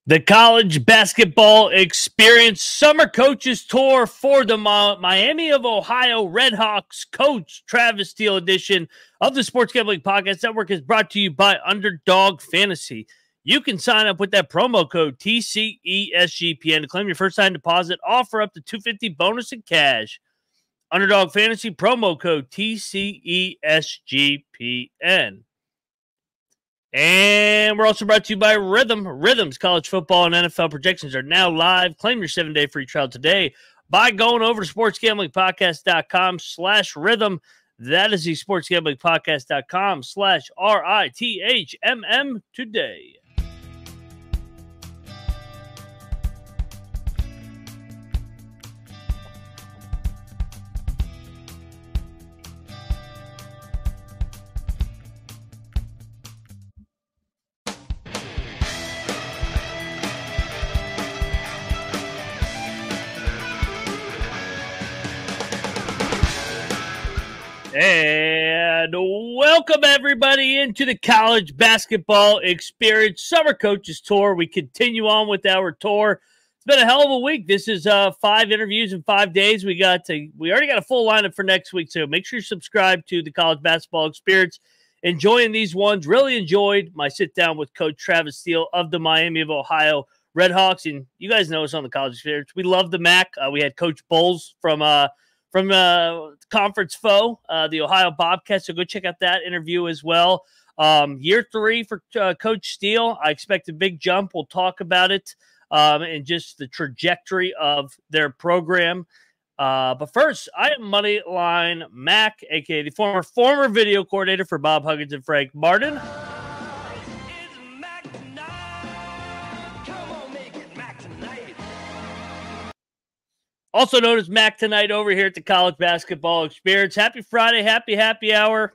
The college basketball experience summer coaches tour for the Miami of Ohio RedHawks Coach Travis Steele edition of the Sports Gambling Podcast Network is brought to you by Underdog Fantasy. You can sign up with that promo code TCESGPN to claim your first time deposit, offer up to $250 bonus in cash. Underdog Fantasy promo code TCESGPN. And we're also brought to you by Rhythm. Rhythm's college football and NFL projections are now live. Claim your 7-day free trial today by going over to sportsgamblingpodcast.com/rhythm. That is the sportsgamblingpodcast.com/RITHMM today. And welcome everybody into the college basketball experience summer coaches tour. We continue on with our tour. It's been a hell of a week. This is 5 interviews in 5 days. We already got a full lineup for next week, so make sure you subscribe to the college basketball experience. Enjoying these ones. Really enjoyed my sit down with Coach Travis Steele of the Miami of Ohio RedHawks, and you guys know us on the college experience. We love the MAC. We had Coach Bowles from conference foe, the Ohio Bobcats. So go check out that interview as well. Year 3 for Coach Steele. I expect a big jump. We'll talk about it and just the trajectory of their program. But first, I am Moneyline Mac, a.k.a. the former video coordinator for Bob Huggins and Frank Martin. Also known as Mac Tonight over here at the College Basketball Experience. Happy Friday, happy hour.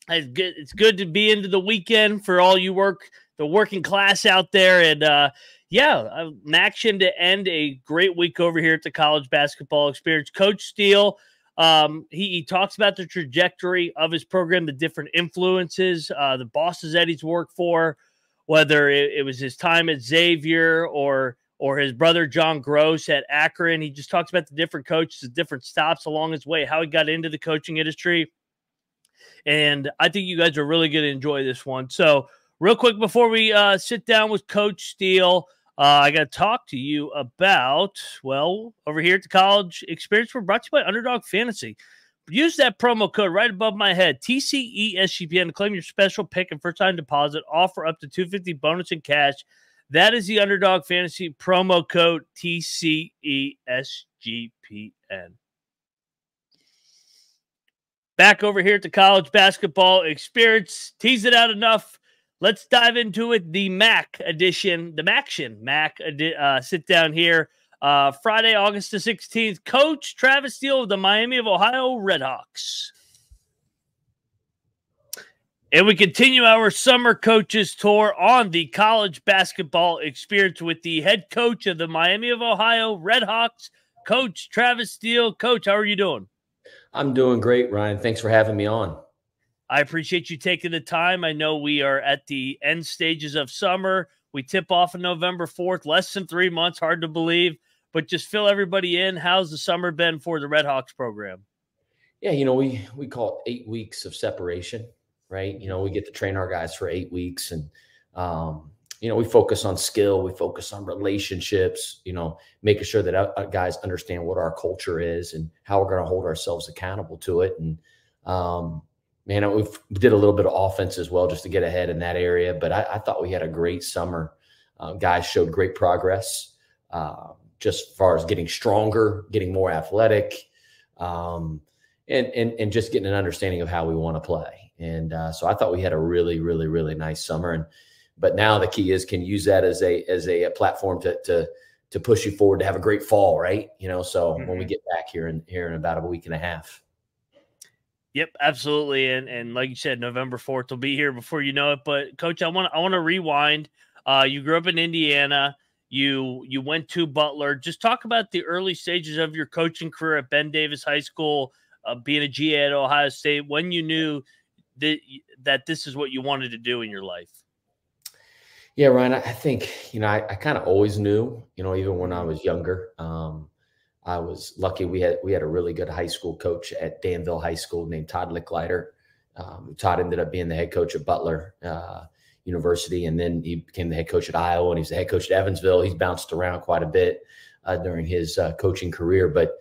It's good to be into the weekend for all you the working class out there. And I'm action to end a great week over here at the College Basketball Experience. Coach Steele, he talks about the trajectory of his program, the different influences, the bosses that he's worked for, whether it was his time at Xavier or his brother John Gross at Akron. He just talks about the different coaches, the different stops along his way, how he got into the coaching industry. And I think you guys are really going to enjoy this one. So real quick, before we sit down with Coach Steele, I got to talk to you about, over here at the College Experience, we're brought to you by Underdog Fantasy. Use that promo code right above my head, TCESGPN, to claim your special pick and first-time deposit, offer up to $250 bonus in cash. That is the Underdog Fantasy promo code TCESGPN. Back over here at the College Basketball Experience. Tease it out enough. Let's dive into it. The MAC edition, the Maction Mac sit down here. Friday, August the 16th. Coach Travis Steele of the Miami of Ohio RedHawks. And we continue our summer coaches tour on the College Basketball Experience with the head coach of the Miami of Ohio RedHawks, Coach Travis Steele. Coach, how are you doing? I'm doing great, Ryan. Thanks for having me on. I appreciate you taking the time. I know we are at the end stages of summer. We tip off on November 4th, less than 3 months, hard to believe. But just fill everybody in. How's the summer been for the RedHawks program? Yeah, we call it 8 weeks of separation. Right. We get to train our guys for 8 weeks and, we focus on skill. We focus on relationships, making sure that our guys understand what our culture is and how we're going to hold ourselves accountable to it. And, we did a little bit of offense as well just to get ahead in that area. But I thought we had a great summer. Guys showed great progress just as far as getting stronger, getting more athletic, and just getting an understanding of how we want to play. And so I thought we had a really, really, really nice summer. But now the key is, can you use that as a platform to push you forward to have a great fall, right? So when we get back here in about a week and a half. Yep, absolutely. And like you said, November 4th will be here before you know it. But Coach, I want to rewind. You grew up in Indiana. You went to Butler. Just talk about the early stages of your coaching career at Ben Davis High School, being a GA at Ohio State, when you knew that this is what you wanted to do in your life? Yeah, Ryan, I think, I kind of always knew, even when I was younger. I was lucky. We had a really good high school coach at Danville High School named Todd Licklider. Todd ended up being the head coach at Butler University, and then he became the head coach at Iowa, and he's the head coach at Evansville. He's bounced around quite a bit during his coaching career, but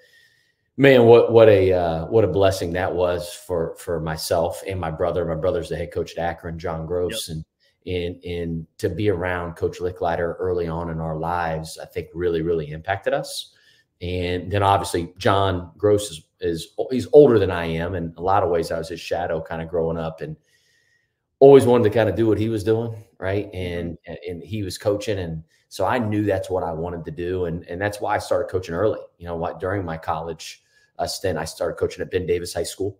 man, what a blessing that was for myself and my brother. My brother's the head coach at Akron, John Gross, Yep. and to be around Coach Licklider early on in our lives, I think really impacted us. And then obviously John Gross he's older than I am. In a lot of ways, I was his shadow kind of growing up, and always wanted to kind of do what he was doing. Right. And he was coaching. And so I knew that's what I wanted to do. And that's why I started coaching early. During my college stint, I started coaching at Ben Davis High School,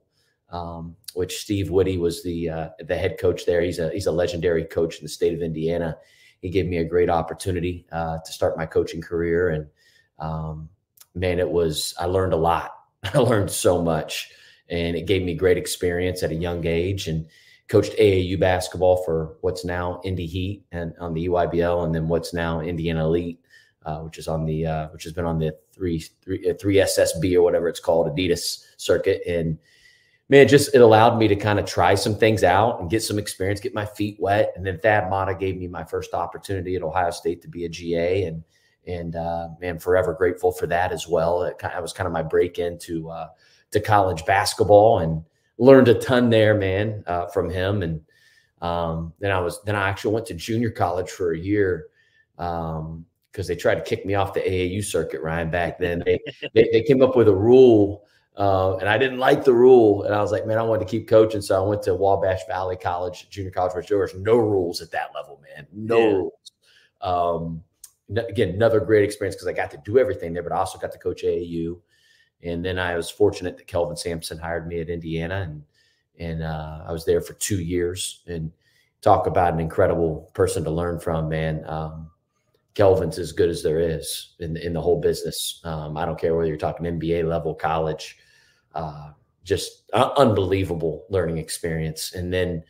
which Steve Whitty was the head coach there. He's a legendary coach in the state of Indiana. He gave me a great opportunity to start my coaching career. And man, I learned a lot. I learned so much, and it gave me great experience at a young age, and coached AAU basketball for what's now Indy Heat and on the EYBL, and then what's now Indiana Elite, which has been on the 3SSB or whatever it's called, Adidas circuit. And man, it allowed me to kind of try some things out and get some experience, get my feet wet. And then Thad Matta gave me my first opportunity at Ohio State to be a GA, and man, forever grateful for that as well. It was kind of my break into to college basketball, and learned a ton there, man, from him. And then I actually went to junior college for a year because they tried to kick me off the AAU circuit, Ryan, back then. They came up with a rule, and I didn't like the rule. And I was like, man, I wanted to keep coaching. So I went to Wabash Valley College, junior college, where there was no rules at that level, man. No rules. Again, another great experience because I got to do everything there, but I also got to coach AAU. And then I was fortunate that Kelvin Sampson hired me at Indiana, and I was there for 2 years. And talk about an incredible person to learn from, man. Kelvin's as good as there is in the whole business. I don't care whether you're talking NBA level, college, just unbelievable learning experience. And then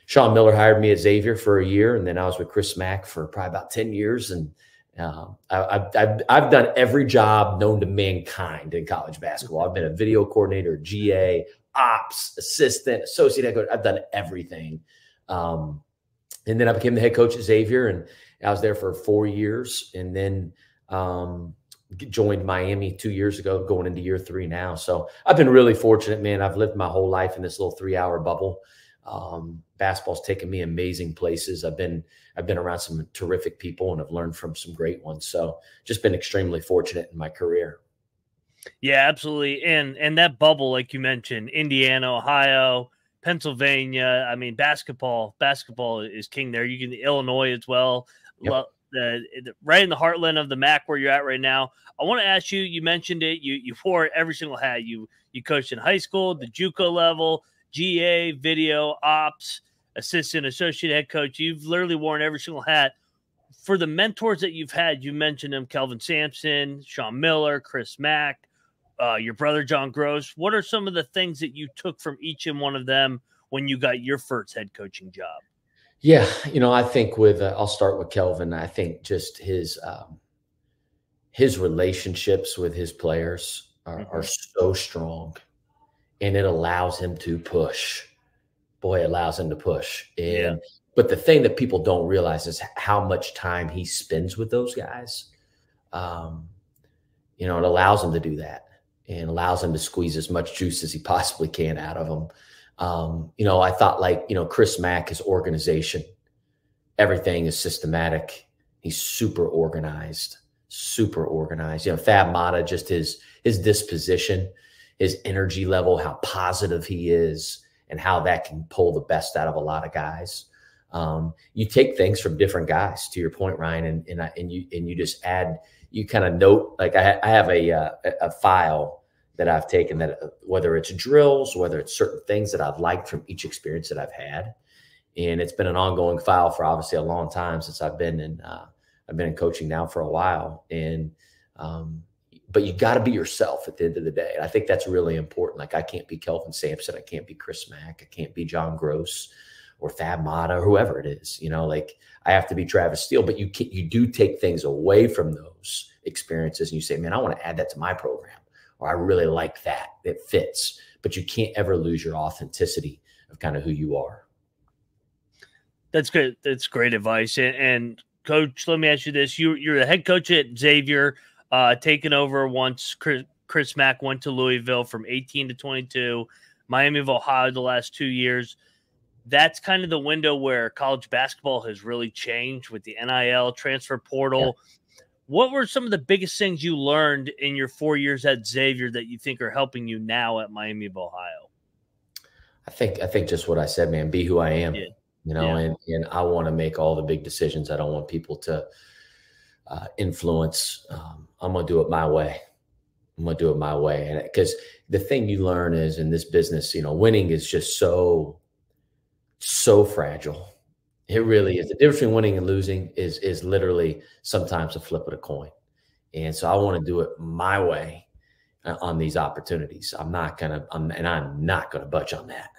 Sean Miller hired me at Xavier for a year, and then I was with Chris Mack for probably about 10 years. And I've done every job known to mankind in college basketball. I've been a video coordinator, GA, ops, assistant, associate head coach. I've done everything. And then I became the head coach at Xavier, and I was there for 4 years, and then joined Miami 2 years ago, going into year 3 now. So I've been really fortunate, man. I've lived my whole life in this little 3-hour bubble. Basketball's taken me amazing places. I've been around some terrific people and have learned from some great ones. So just been extremely fortunate in my career. Yeah, absolutely. And that bubble, like you mentioned, Indiana, Ohio, Pennsylvania. I mean, basketball is king there. You can Illinois as well. Yep. Right in the heartland of the MAC where you're at right now. I want to ask you, you mentioned it, you wore every single hat. You coached in high school, the JUCO level, GA, video, ops, assistant, associate head coach. You've literally worn every single hat. For the mentors that you've had, you mentioned them, Kelvin Sampson, Sean Miller, Chris Mack, your brother, John Gross. What are some of the things that you took from each and one of them when you got your first head coaching job? Yeah. I think I'll start with Kelvin. I think just his relationships with his players are so strong, and it allows him to push. Boy, it allows him to push. But the thing that people don't realize is how much time he spends with those guys. It allows him to do that, and allows him to squeeze as much juice as he possibly can out of them. I thought Chris Mack, his organization, everything is systematic. He's super organized. Thad Matta, just his disposition, his energy level, how positive he is, and how that can pull the best out of a lot of guys. You take things from different guys, to your point, Ryan, and you just add, you kind of note, like I have a file that I've taken, that whether it's drills, whether it's certain things that I've liked from each experience that I've had. And it's been an ongoing file for obviously a long time, since I've been in coaching now for a while. And, but you got to be yourself at the end of the day. And I think that's really important. Like, I can't be Kelvin Sampson. I can't be Chris Mack. I can't be John Gross. or Thad Matta or whoever it is. You know, like I have to be Travis Steele, but you do take things away from those experiences and you say, man, I want to add that to my program, or I really like that. It fits, but you can't ever lose your authenticity of kind of who you are. That's good. That's great advice. And Coach, let me ask you this. You're the head coach at Xavier, taking over once Chris Mack went to Louisville from 18 to 22, Miami of Ohio the last 2 years. That's kind of the window where college basketball has really changed with the NIL transfer portal. Yeah. What were some of the biggest things you learned in your 4 years at Xavier that you think are helping you now at Miami of Ohio? I think just what I said, man, be who I am. Yeah. You know, and I want to make all the big decisions. I don't want people to influence. I'm going to do it my way. I'm going to do it my way. And because the thing you learn is in this business, you know, winning is just so fragile. It really is. The difference between winning and losing is literally sometimes a flip of a coin. And so I want to do it my way on these opportunities. I'm not going to budge on that.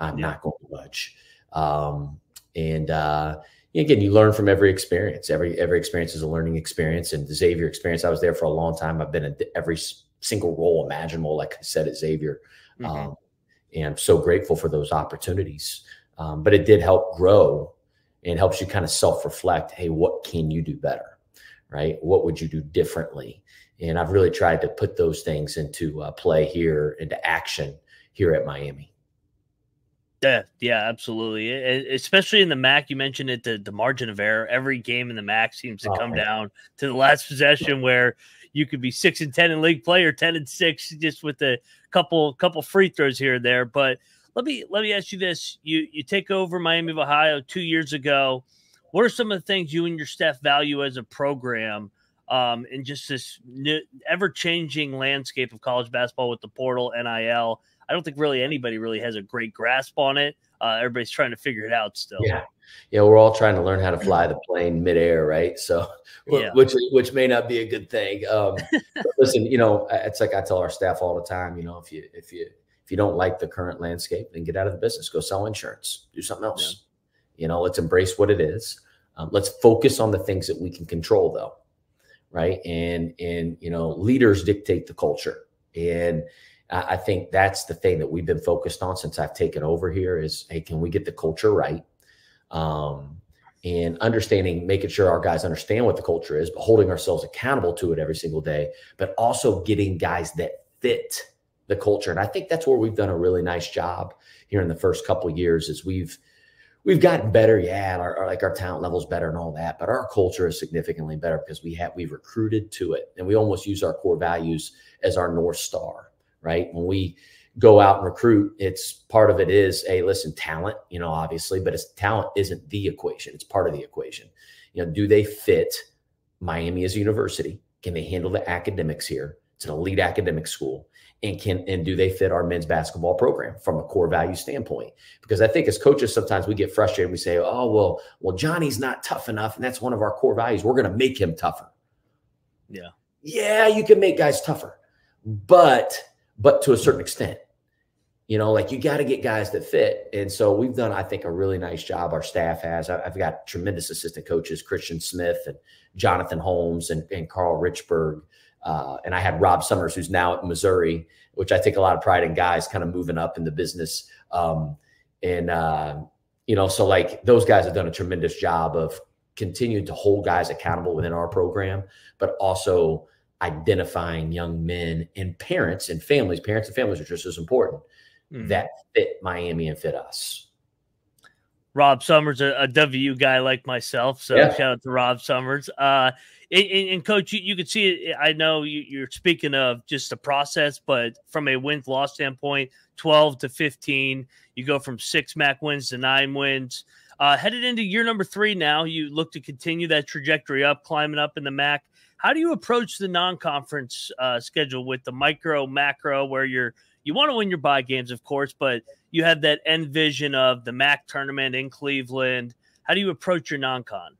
I'm not going to budge. Again, you learn from every experience. Every experience is a learning experience. And the Xavier experience, I was there for a long time. I've been in every single role imaginable, like I said, at Xavier. And I'm so grateful for those opportunities. But it did help grow and helps you kind of self-reflect. Hey, what can you do better? Right? What would you do differently? And I've really tried to put those things into play here, into action here at Miami. Yeah, absolutely. Especially in the MAC, you mentioned it, the margin of error. Every game in the MAC seems to come down to the last possession where you could be 6-10 in league play or 10-6 just with a couple free throws here and there. But let me ask you this: you take over Miami of Ohio 2 years ago. What are some of the things you and your staff value as a program in just this ever-changing landscape of college basketball with the portal, NIL? I don't think really anybody really has a great grasp on it. Everybody's trying to figure it out still. Yeah, we're all trying to learn how to fly the plane midair, right? So, which may not be a good thing. Listen, you know, it's like I tell our staff all the time. You know, if you don't like the current landscape, then get out of the business. Go sell insurance. Do something else. You know, let's embrace what it is. Let's focus on the things that we can control, though, right? And you know, leaders dictate the culture, and I think that's the thing that we've been focused on since I've taken over here is, hey, can we get the culture right? And understanding, making sure our guys understand what the culture is, but holding ourselves accountable to it every single day, but also getting guys that fit the culture. And I think that's where we've done a really nice job here in the first couple of years is we've gotten better. Yeah. Our talent level is better and all that, but our culture is significantly better because we've recruited to it, and we almost use our core values as our North Star. Right. When we go out and recruit, it's part of it is listen, talent, you know, obviously, but talent isn't the equation. It's part of the equation. You know, do they fit Miami as a university? Can they handle the academics here? It's an elite academic school. And do they fit our men's basketball program from a core value standpoint? Because I think as coaches, sometimes we get frustrated. We say, oh, well, Johnny's not tough enough. And that's one of our core values. We're going to make him tougher. Yeah, you can make guys tougher, but to a certain extent, you know, like you got to get guys that fit. And so we've done, I think, a really nice job. Our staff has. I've got tremendous assistant coaches, Christian Smith and Jonathan Holmes and Carl Richburg. And I had Rob Summers, who's now at Missouri, which I take a lot of pride in guys kind of moving up in the business. You know, so like those guys have done a tremendous job of continuing to hold guys accountable within our program, but also identifying young men and parents and families are just as important that fit Miami and fit us. Rob Summers, a WU guy like myself. So shout out to Rob Summers. And Coach, you could see it. I know you're speaking of just the process, but from a win-loss standpoint, 12 to 15, you go from 6 MAC wins to 9 wins. Headed into year number 3 now, you look to continue that trajectory up, climbing up in the MAC. How do you approach the non-conference schedule with the micro, macro, where you want to win your bye games, of course, but you have that end vision of the MAC tournament in Cleveland. How do you approach your non-con?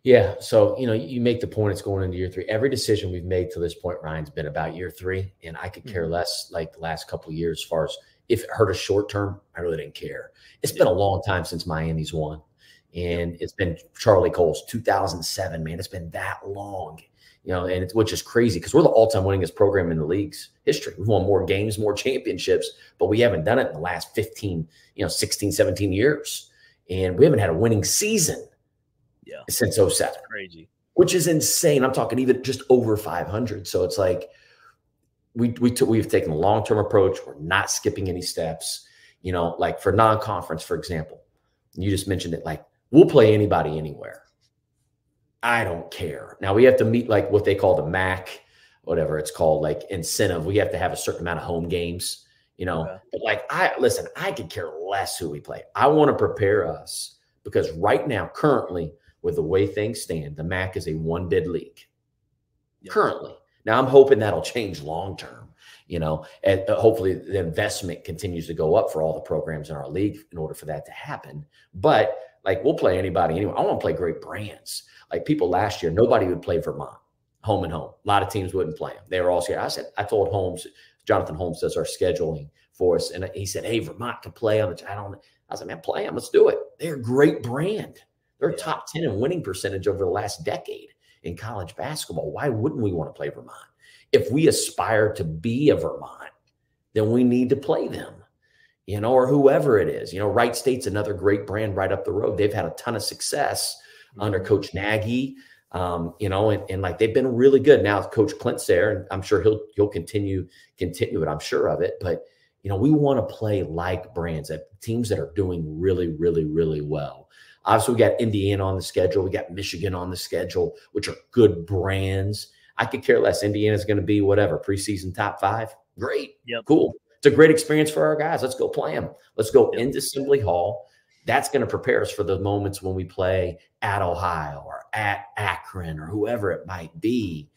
Yeah, so, you know, you make the point it's going into year 3. Every decision we've made to this point, Ryan's been about year 3, and I could care less like the last couple of years as far as If it hurt us short term, I really didn't care. It's been a long time since Miami's won. And it's been Charlie Cole's 2007, man. It's been that long, you know, and which is crazy because we're the all-time winningest program in the league's history. We've won more games, more championships, but we haven't done it in the last 15, 16, 17 years. And we haven't had a winning season since 07. That's crazy. Which is insane. I'm talking even just over 500. So it's like we've taken a long-term approach. We're not skipping any steps, like for non-conference, for example. You just mentioned it, like, we'll play anybody anywhere. I don't care. Now we have to meet like what they call the MAC, whatever it's called, like incentive. We have to have a certain amount of home games, but like, I could care less who we play. I want to prepare us because right now, currently with the way things stand, the MAC is a one-bid league currently. Now I'm hoping that'll change long-term, and hopefully the investment continues to go up for all the programs in our league in order for that to happen. But like, we'll play anybody anyway. I want to play great brands. Like people last year, nobody would play Vermont, home and home. A lot of teams wouldn't play them. They were all scared. I told Holmes, Jonathan Holmes does our scheduling for us. And he said, hey, Vermont can play on the, I said, man, play them. Let's do it. They're a great brand. They're top 10 in winning percentage over the last decade in college basketball. Why wouldn't we want to play Vermont? If we aspire to be a Vermont, then we need to play them. Or whoever it is. Wright State's another great brand right up the road. They've had a ton of success under Coach Nagy, and like they've been really good. Now Coach Clint's there, and I'm sure he'll continue it. I'm sure of it. But we want to play like brands, that teams that are doing really, really, really well. Obviously, we got Indiana on the schedule. We got Michigan on the schedule, which are good brands. I could care less. Indiana's going to be whatever, preseason top 5. Great. Cool. It's a great experience for our guys. Let's go play them. Let's go into Assembly Hall. That's going to prepare us for the moments when we play at Ohio or at Akron or whoever it might be.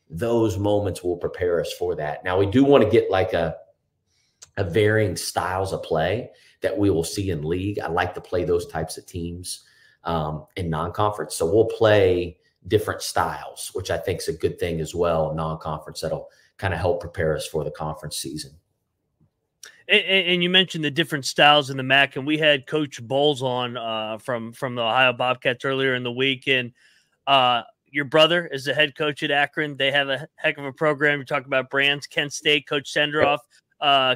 Those moments will prepare us for that. Now, we do want to get like a varying styles of play that we will see in league. I like to play those types of teams in non-conference. So we'll play different styles, which I think is a good thing as well, non-conference, that'll kind of help prepare us for the conference season. And you mentioned the different styles in the MAC, and we had Coach Bowles on from the Ohio Bobcats earlier in the week. And your brother is the head coach at Akron. They have a heck of a program. You talk about brands, Kent State, Coach Senderoff,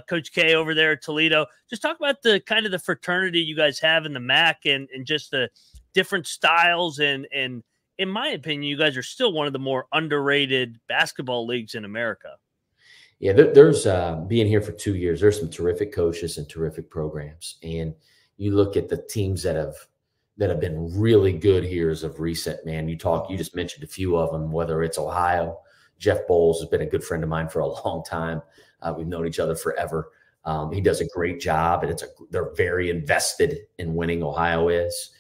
Coach K over there at Toledo. Just talk about the kind of the fraternity you guys have in the MAC and just the different styles. And in my opinion, you guys are still one of the more underrated basketball leagues in America. Yeah, there's being here for 2 years, there's some terrific coaches and terrific programs. And you look at the teams that have been really good here as of recent, man. You just mentioned a few of them, whether it's Ohio. Jeff Bowles has been a good friend of mine for a long time. We've known each other forever. He does a great job, and they're very invested in winning. Ohio is,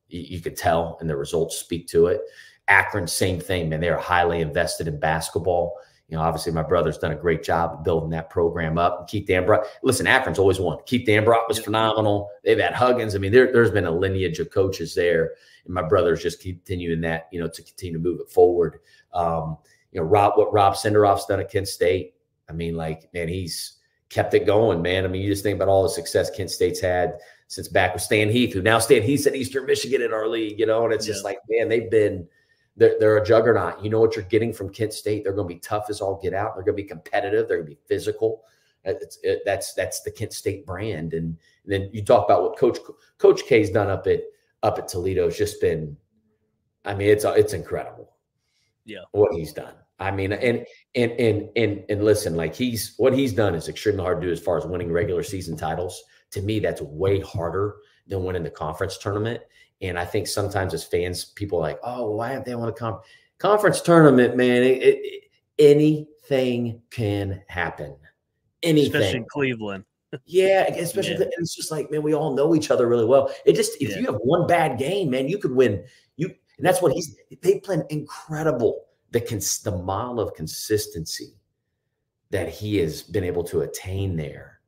you could tell, and the results speak to it. Akron, same thing, man. They are highly invested in basketball. Obviously my brother's done a great job of building that program up. And Keith Dambrot, listen, Akron's always won. Keith Dambrot was phenomenal. They've had Huggins. I mean, there's been a lineage of coaches there, and my brother's just continuing that, to continue to move it forward. What Rob Senderoff's done at Kent State. I mean, like, man, he's kept it going, man. I mean, you just think about all the success Kent State's had since back with Stan Heath, who now Stan Heath's at Eastern Michigan in our league, and it's just like, man, they're a juggernaut. You know what you're getting from Kent State. They're going to be tough as all get out. They're going to be competitive. They're going to be physical. That's the Kent State brand. And then you talk about what Coach K's done up at Toledo. Has just been, I mean, it's incredible. Yeah, what he's done. I mean, and listen, like what he's done is extremely hard to do as far as winning regular season titles. To me, that's way harder than winning the conference tournament. And I think sometimes as fans, people are like, oh, why have they won a conference tournament, man? Anything can happen. Anything. Especially in Cleveland. Yeah, especially. Yeah. It's just like, man, we all know each other really well. If you have one bad game, man, you could win. And that's what they play incredible. The model of consistency that he has been able to attain there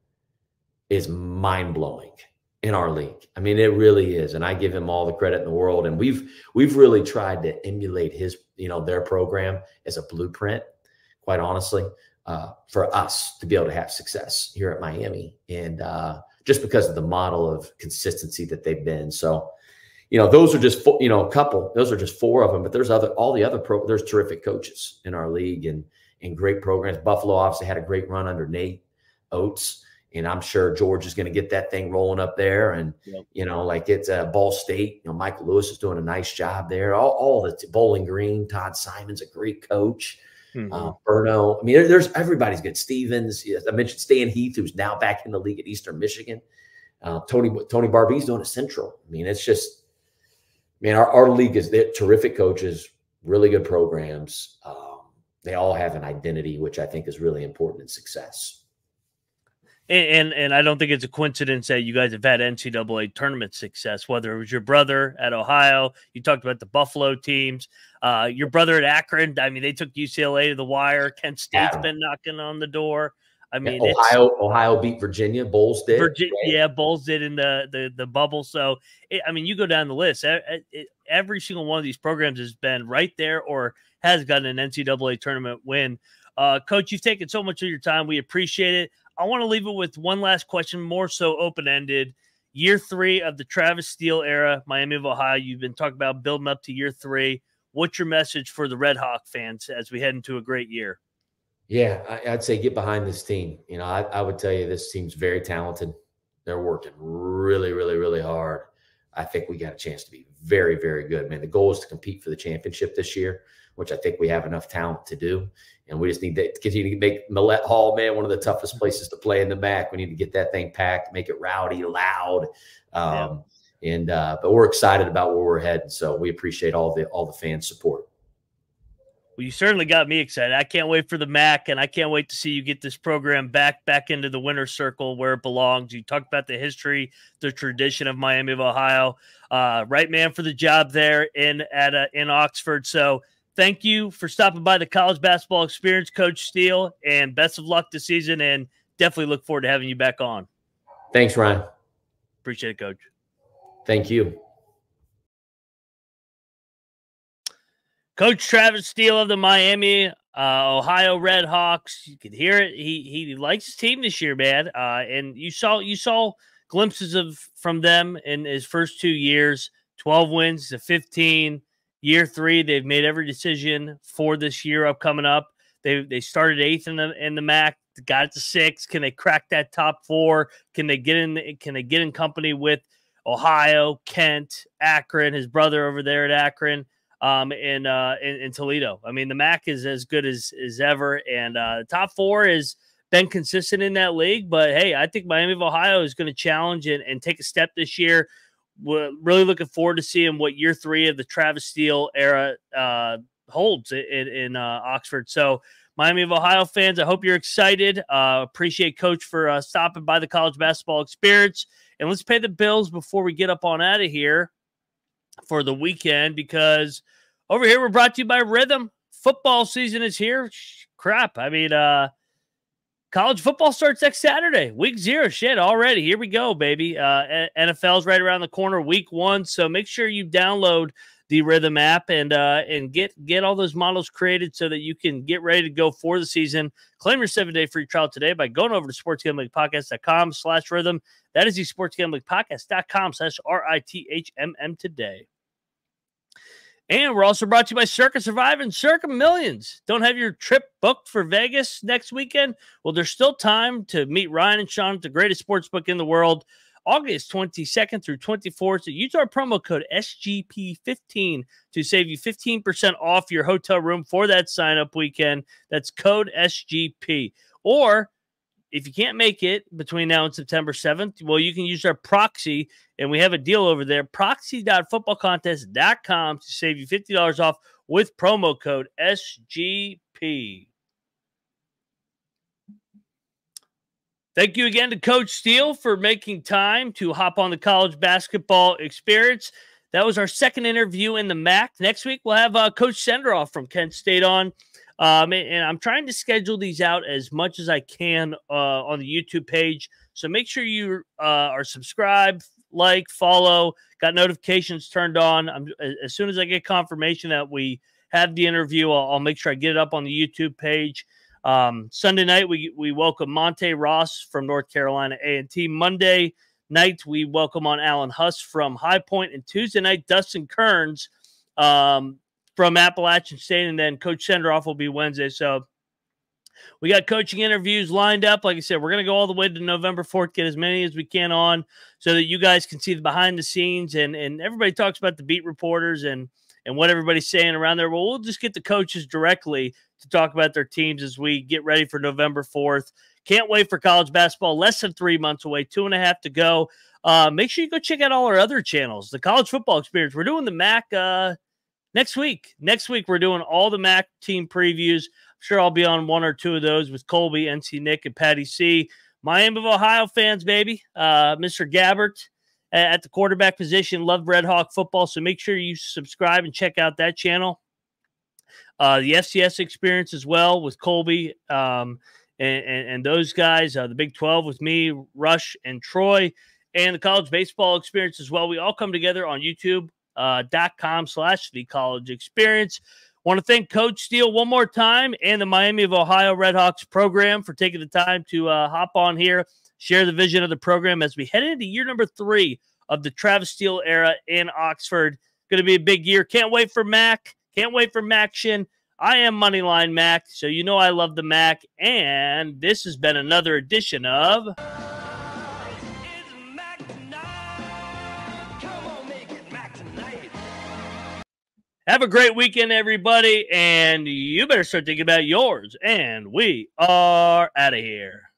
is mind-blowing in our league. I mean, it really is. And I give him all the credit in the world. And we've really tried to emulate his, their program as a blueprint, quite honestly. for us to be able to have success here at Miami. And just because of the model of consistency that they've been. So, those are just, a couple, those are just 4 of them, but there's there's terrific coaches in our league and great programs. Buffalo obviously had a great run under Nate Oates, and I'm sure George is going to get that thing rolling up there. And, like it's Ball State, Michael Lewis is doing a nice job there. All the Bowling Green, Todd Simon's a great coach. Burno, I mean, everybody's good. Stevens, I mentioned Stan Heath, who's now back in the league at Eastern Michigan. Tony Barbee's doing a Central. I mean, it's just, man, our league is terrific coaches, really good programs. They all have an identity, which I think is really important in success. And I don't think it's a coincidence that you guys have had NCAA tournament success, whether it was your brother at Ohio, you talked about the Buffalo teams, your brother at Akron. I mean, they took UCLA to the wire. Kent State's been knocking on the door. I mean, Ohio beat Virginia. Bowles did. Yeah, Bowles did in the bubble. So, I mean, you go down the list. Every single one of these programs has been right there or has gotten an NCAA tournament win. Coach, you've taken so much of your time. We appreciate it. I want to leave it with one last question, more so open-ended. Year 3 of the Travis Steele era, Miami of Ohio. You've been talking about building up to year 3. What's your message for the Red Hawk fans as we head into a great year? Yeah, I'd say get behind this team. I would tell you this team's very talented. They're working really, really, really hard. I think we got a chance to be very, very good, man. The goal is to compete for the championship this year, which I think we have enough talent to do. And we just need to continue to make Millette Hall, man, one of the toughest places to play in the MAC. We need to get that thing packed, make it rowdy, loud. But we're excited about where we're heading. So we appreciate all the fan support. Well, you certainly got me excited. I can't wait for the MAC, and I can't wait to see you get this program back into the winner's circle where it belongs. You talked about the history, the tradition of Miami of Ohio. Right man for the job there in Oxford. So thank you for stopping by the College Basketball Experience, Coach Steele, and best of luck this season, and definitely look forward to having you back on. Thanks, Ryan. Appreciate it, Coach. Thank you. Coach Travis Steele of the Miami Ohio RedHawks. You could hear it. He likes his team this year, man. And you saw glimpses from them in his first 2 years. 12 wins to 15. Year 3, they've made every decision for this year coming up. They started 8th in the MAC, got it to 6. Can they crack that top 4? Can they get in company with Ohio, Kent, Akron, his brother over there at Akron? In Toledo. I mean, the MAC is as good as ever, and the top 4 has been consistent in that league. But hey, I think Miami of Ohio is going to challenge and take a step this year. We're really looking forward to seeing what year 3 of the Travis Steele era holds in Oxford. So, Miami of Ohio fans, I hope you're excited. Appreciate Coach for stopping by the College Basketball Experience, and let's pay the bills before we get up on out of here for the weekend, because over here we're brought to you by Rhythm. Football season is here. Crap. I mean, college football starts next Saturday. Week 0. Shit, already. Here we go, baby. NFL's right around the corner, week 1. So make sure you download the Rhythm app and get all those models created so that you can get ready to go for the season. Claim your 7-day free trial today by going over to sportsgamblingpodcast.com/rhythm. That is the sportsgamblingpodcast.com/RITHMM today. And we're also brought to you by Circa Survive and Circa Millions. Don't have your trip booked for Vegas next weekend? Well, there's still time to meet Ryan and Sean at the greatest sportsbook in the world, August 22nd through 24th. Use our promo code SGP15 to save you 15% off your hotel room for that sign-up weekend. That's code SGP. Or if you can't make it between now and September 7th, well, you can use our proxy, and we have a deal over there, proxy.footballcontest.com, to save you $50 off with promo code SGP. Thank you again to Coach Steele for making time to hop on the College Basketball Experience. That was our second interview in the MAC. Next week, we'll have Coach Senderoff from Kent State on. And I'm trying to schedule these out as much as I can on the YouTube page. So make sure you are subscribed, like, follow, got notifications turned on. As soon as I get confirmation that we have the interview, I'll make sure I get it up on the YouTube page. Sunday night, we welcome Monte Ross from North Carolina A&T. Monday night, we welcome on Alan Huss from High Point. And Tuesday night, Dustin Kearns from Appalachian State. And then Coach Senderoff will be Wednesday. So we got coaching interviews lined up. Like I said, we're going to go all the way to November 4th, get as many as we can on so that you guys can see the behind the scenes. And everybody talks about the beat reporters and what everybody's saying around there. Well, we'll just get the coaches directly to talk about their teams as we get ready for November 4th. Can't wait for college basketball. Less than 3 months away, 2.5 to go. Make sure you go check out all our other channels. The College Football Experience. We're doing the MAC next week. Next week, we're doing all the MAC team previews. I'm sure I'll be on 1 or 2 of those with Colby, NC Nick, and Patty C. Miami of Ohio fans, baby. Mr. Gabbert at the quarterback position. Love Red Hawk football, so make sure you subscribe and check out that channel. The FCS Experience as well with Colby and those guys. The Big 12 with me, Rush, and Troy. And the College Baseball Experience as well. We all come together on YouTube.com/The College Experience. Want to thank Coach Steele one more time and the Miami of Ohio RedHawks program for taking the time to hop on here, share the vision of the program as we head into year number 3 of the Travis Steele era in Oxford. Going to be a big year. Can't wait for Mac. Can't wait for Maction. I am Moneyline Mac, so you know I love the Mac. And this has been another edition of Have a great weekend, everybody, and you better start thinking about yours. And we are out of here.